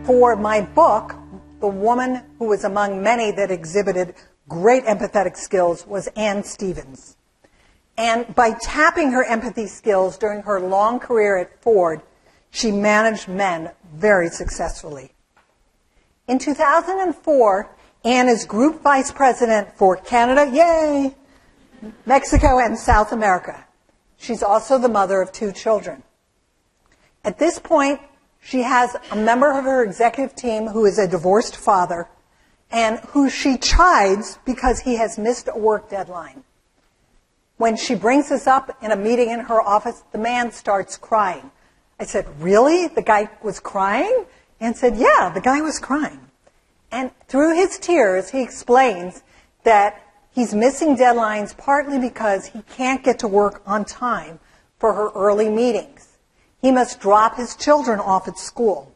For my book, the woman who was among many that exhibited great empathetic skills was Ann Stevens. And by tapping her empathy skills during her long career at Ford, she managed men very successfully. In 2004, Ann is Group Vice President for Canada, yay, Mexico, and South America. She's also the mother of 2 children. At this point, she has a member of her executive team who is a divorced father and who she chides because he has missed a work deadline. When she brings this up in a meeting in her office, the man starts crying. I said, really? The guy was crying? Ann said, yeah, the guy was crying. And through his tears, he explains that he's missing deadlines partly because he can't get to work on time for her early meetings. He must drop his children off at school.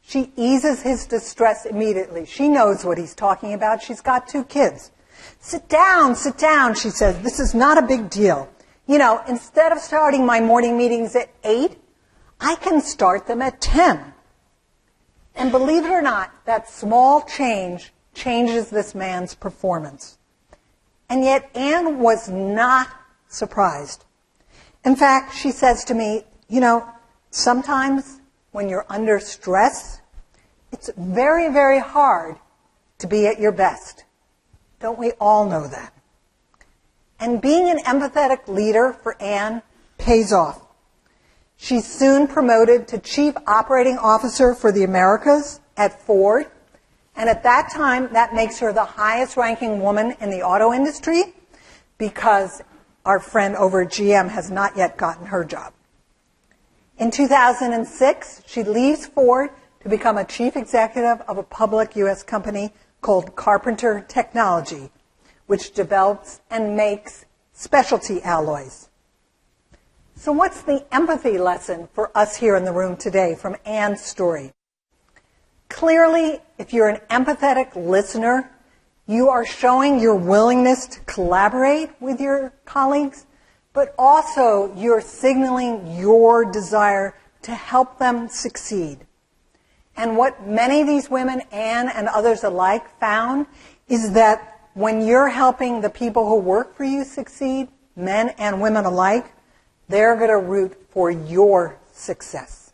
She eases his distress immediately. She knows what he's talking about. She's got 2 kids. Sit down, she says. This is not a big deal. You know, instead of starting my morning meetings at 8, I can start them at 10. And believe it or not, that small change changes this man's performance. And yet Ann was not surprised. In fact, she says to me, you know, sometimes when you're under stress, it's very, very hard to be at your best. Don't we all know that? And being an empathetic leader for Ann pays off. She's soon promoted to Chief Operating Officer for the Americas at Ford. And at that time, that makes her the highest ranking woman in the auto industry because our friend over at GM has not yet gotten her job. In 2006, she leaves Ford to become a chief executive of a public U.S. company called Carpenter Technology, which develops and makes specialty alloys. So what's the empathy lesson for us here in the room today from Ann's story? Clearly, if you're an empathetic listener, you are showing your willingness to collaborate with your colleagues, but also you're signaling your desire to help them succeed. And what many of these women, Ann and others alike, found is that when you're helping the people who work for you succeed, men and women alike, they're going to root for your success.